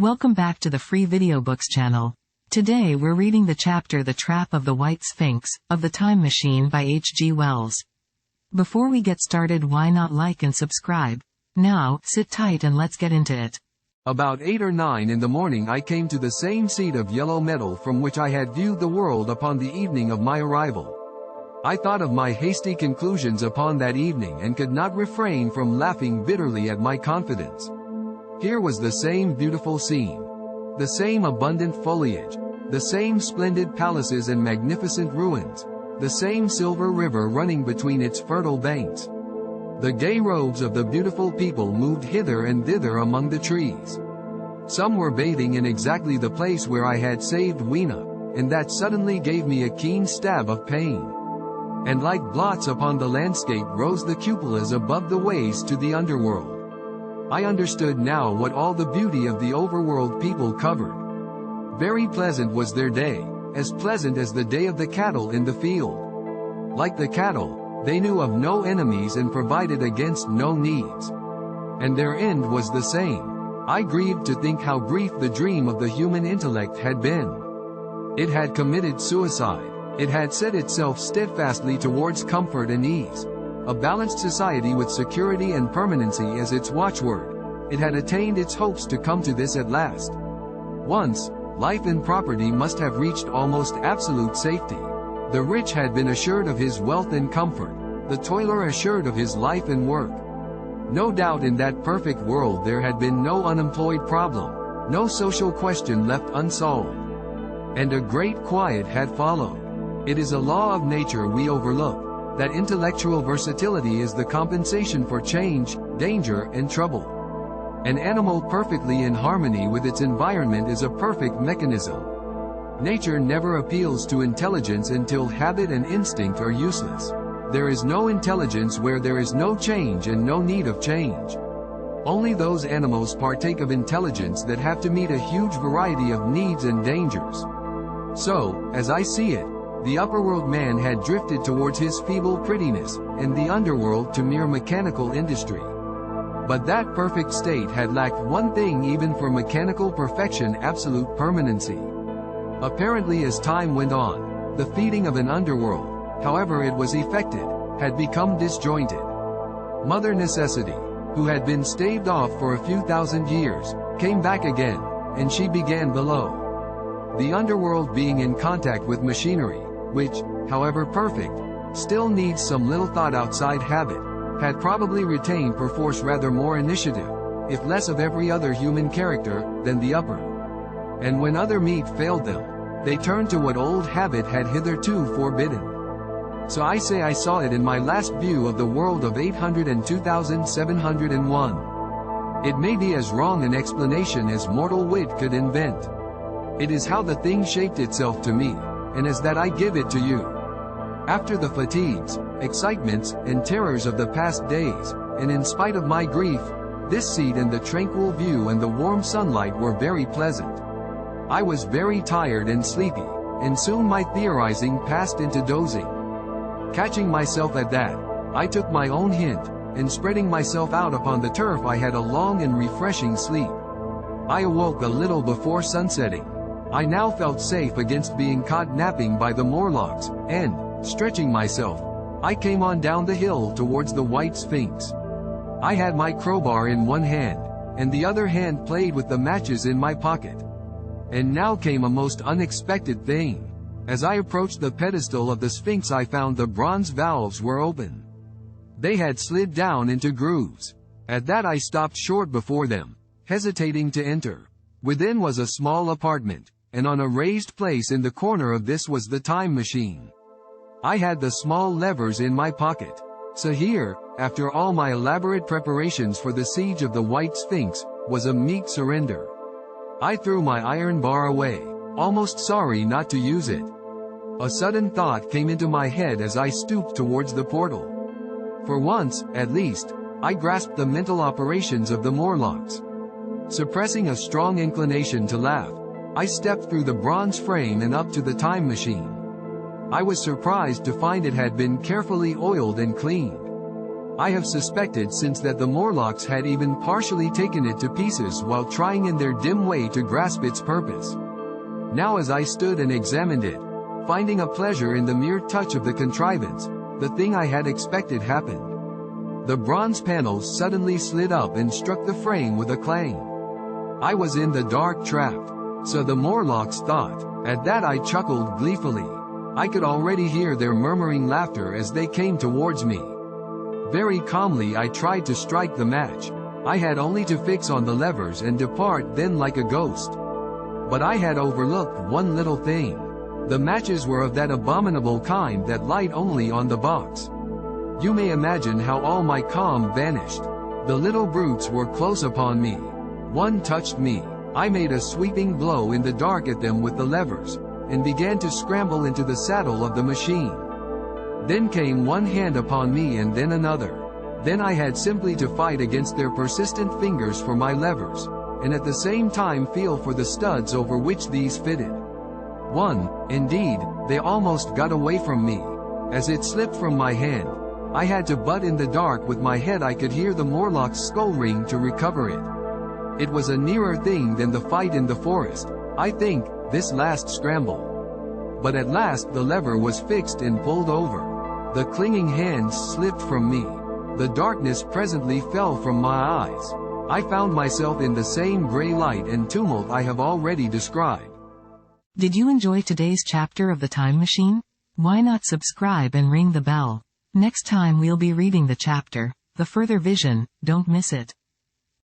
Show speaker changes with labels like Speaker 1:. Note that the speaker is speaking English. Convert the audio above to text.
Speaker 1: Welcome back to the Free Video Books channel. Today we're reading the chapter The Trap of the White Sphinx, of the Time Machine by H.G. Wells. Before we get started, why not like and subscribe? Now, sit tight and let's get into it.
Speaker 2: About 8 or 9 in the morning I came to the same seat of yellow metal from which I had viewed the world upon the evening of my arrival. I thought of my hasty conclusions upon that evening and could not refrain from laughing bitterly at my confidence. Here was the same beautiful scene, the same abundant foliage, the same splendid palaces and magnificent ruins, the same silver river running between its fertile banks. The gay robes of the beautiful people moved hither and thither among the trees. Some were bathing in exactly the place where I had saved Weena, and that suddenly gave me a keen stab of pain. And like blots upon the landscape rose the cupolas above the ways to the underworld. I understood now what all the beauty of the overworld people covered. Very pleasant was their day, as pleasant as the day of the cattle in the field. Like the cattle, they knew of no enemies and provided against no needs. And their end was the same. I grieved to think how brief the dream of the human intellect had been. It had committed suicide. It had set itself steadfastly towards comfort and ease. A balanced society with security and permanency as its watchword. It had attained its hopes to come to this at last. Once, life and property must have reached almost absolute safety. The rich had been assured of his wealth and comfort, the toiler assured of his life and work. No doubt in that perfect world there had been no unemployed problem, no social question left unsolved. And a great quiet had followed. It is a law of nature we overlook, that intellectual versatility is the compensation for change, danger, and trouble. An animal perfectly in harmony with its environment is a perfect mechanism. Nature never appeals to intelligence until habit and instinct are useless. There is no intelligence where there is no change and no need of change. Only those animals partake of intelligence that have to meet a huge variety of needs and dangers. So, as I see it, the upperworld man had drifted towards his feeble prettiness, and the underworld to mere mechanical industry. But that perfect state had lacked one thing even for mechanical perfection: absolute permanency. Apparently as time went on, the feeding of an underworld, however it was effected, had become disjointed. Mother Necessity, who had been staved off for a few thousand years, came back again, and she began below. The underworld being in contact with machinery, which, however perfect, still needs some little thought outside habit, had probably retained perforce rather more initiative, if less of every other human character, than the upper. And when other meat failed them, they turned to what old habit had hitherto forbidden. So I say I saw it in my last view of the world of 802,701. It may be as wrong an explanation as mortal wit could invent. It is how the thing shaped itself to me, and as that I give it to you. After the fatigues, excitements, and terrors of the past days, and in spite of my grief, this seat and the tranquil view and the warm sunlight were very pleasant. I was very tired and sleepy, and soon my theorizing passed into dozing. Catching myself at that, I took my own hint, and spreading myself out upon the turf I had a long and refreshing sleep. I awoke a little before sunsetting. I now felt safe against being caught napping by the Morlocks, and, stretching myself, I came on down the hill towards the White Sphinx. I had my crowbar in one hand, and the other hand played with the matches in my pocket. And now came a most unexpected thing. As I approached the pedestal of the Sphinx I found the bronze valves were open. They had slid down into grooves. At that I stopped short before them, hesitating to enter. Within was a small apartment, and on a raised place in the corner of this was the time machine. I had the small levers in my pocket. So here, after all my elaborate preparations for the siege of the White Sphinx, was a meek surrender. I threw my iron bar away, almost sorry not to use it. A sudden thought came into my head as I stooped towards the portal. For once, at least, I grasped the mental operations of the Morlocks. Suppressing a strong inclination to laugh, I stepped through the bronze frame and up to the time machine. I was surprised to find it had been carefully oiled and cleaned. I have suspected since that the Morlocks had even partially taken it to pieces while trying in their dim way to grasp its purpose. Now as I stood and examined it, finding a pleasure in the mere touch of the contrivance, the thing I had expected happened. The bronze panels suddenly slid up and struck the frame with a clang. I was in the dark trapped. So the Morlocks thought. At that I chuckled gleefully. I could already hear their murmuring laughter as they came towards me. Very calmly I tried to strike the match. I had only to fix on the levers and depart then like a ghost. But I had overlooked one little thing. The matches were of that abominable kind that light only on the box. You may imagine how all my calm vanished. The little brutes were close upon me. One touched me. I made a sweeping blow in the dark at them with the levers, and began to scramble into the saddle of the machine. Then came one hand upon me and then another. Then I had simply to fight against their persistent fingers for my levers, and at the same time feel for the studs over which these fitted. Indeed, they almost got away from me. As it slipped from my hand, I had to butt in the dark with my head. I could hear the Morlock's skull ring to recover it. It was a nearer thing than the fight in the forest, I think, this last scramble. But at last the lever was fixed and pulled over. The clinging hands slipped from me. The darkness presently fell from my eyes. I found myself in the same gray light and tumult I have already described.
Speaker 1: Did you enjoy today's chapter of The Time Machine? Why not subscribe and ring the bell? Next time we'll be reading the chapter, The Further Vision. Don't miss it.